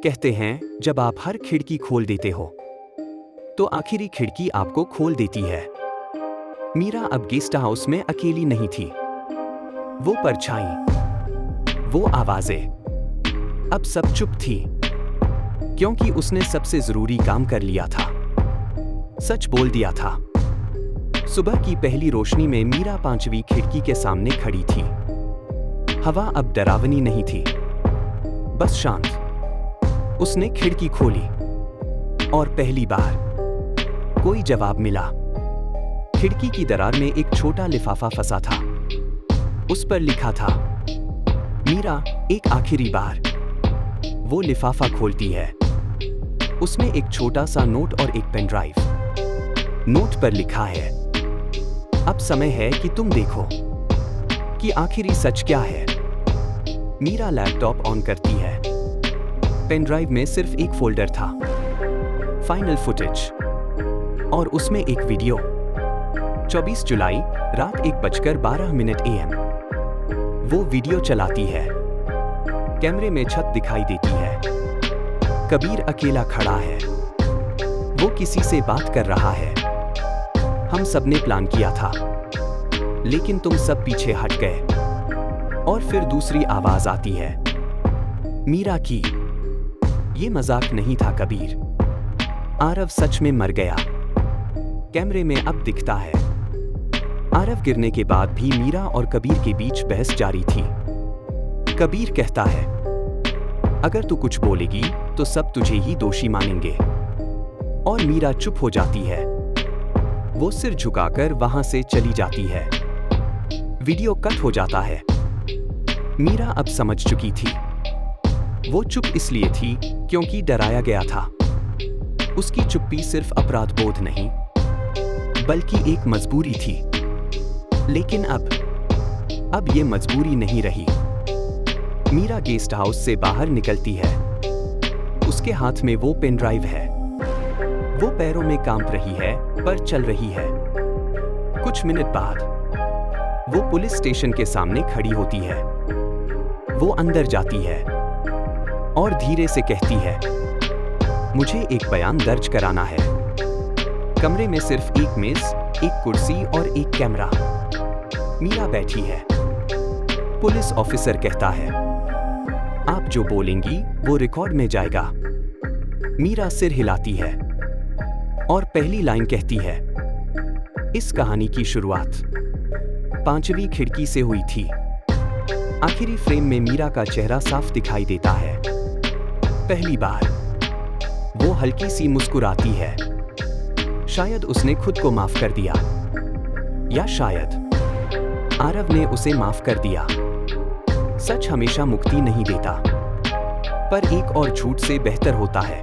कहते हैं जब आप हर खिड़की खोल देते हो तो आखिरी खिड़की आपको खोल देती है। मीरा अब गेस्ट हाउस में अकेली नहीं थी। वो परछाई, वो आवाजें, अब सब चुप थी क्योंकि उसने सबसे जरूरी काम कर लिया था, सच बोल दिया था। सुबह की पहली रोशनी में मीरा 5वीं खिड़की के सामने खड़ी थी। हवा अब डरावनी नहीं थी, बस शांत। उसने खिड़की खोली और पहली बार कोई जवाब मिला। खिड़की की दरार में एक छोटा लिफाफा फंसा था। उस पर लिखा था, मीरा एक आखिरी बार। वो लिफाफा खोलती है। उसमें एक छोटा सा नोट और एक पेन ड्राइव। नोट पर लिखा है, अब समय है कि तुम देखो कि आखिरी सच क्या है। मीरा लैपटॉप ऑन करती है। पेन ड्राइव में सिर्फ एक फोल्डर था, फाइनल फुटेज, और उसमें एक वीडियो। 24 जुलाई रात 1:12 AM। वो वीडियो चलाती है। कैमरे में छत दिखाई देती है। कबीर अकेला खड़ा है। वो किसी से बात कर रहा है। हम सबने प्लान किया था, लेकिन तुम सब पीछे हट गए। और फिर दूसरी आवाज आती है, मीरा की। ये मजाक नहीं था कबीर। आरव सच में मर गया। कैमरे में अब दिखता है। आरव गिरने के बाद भी मीरा और कबीर के बीच बहस जारी थी। कबीर कहता है, अगर तू कुछ बोलेगी तो सब तुझे ही दोषी मानेंगे। और मीरा चुप हो जाती है। वो सिर झुकाकर वहां से चली जाती है। वीडियो कट हो जाता है। मीरा अब समझ चुकी थी। वो चुप इसलिए थी क्योंकि डराया गया था। उसकी चुप्पी सिर्फ अपराध बोध नहीं, बल्कि एक मजबूरी थी। लेकिन अब ये मजबूरी नहीं रही। मीरा गेस्ट हाउस से बाहर निकलती है। उसके हाथ में वो पेन ड्राइव है। वो पैरों में कांप रही है, पर चल रही है। कुछ मिनट बाद वो पुलिस स्टेशन के सामने खड़ी होती है। वो अंदर जाती है और धीरे से कहती है, मुझे एक बयान दर्ज कराना है। कमरे में सिर्फ एक मेज, एक कुर्सी और एक कैमरा। मीरा बैठी है। पुलिस ऑफिसर कहता है, आप जो बोलेंगी वो रिकॉर्ड में जाएगा। मीरा सिर हिलाती है और पहली लाइन कहती है, इस कहानी की शुरुआत 5वीं खिड़की से हुई थी। आखिरी फ्रेम में मीरा का चेहरा साफ दिखाई देता है। पहली बार वो हल्की सी मुस्कुराती है। शायद उसने खुद को माफ कर दिया, या शायद आरव ने उसे माफ कर दिया। सच हमेशा मुक्ति नहीं देता, पर एक और झूठ से बेहतर होता है।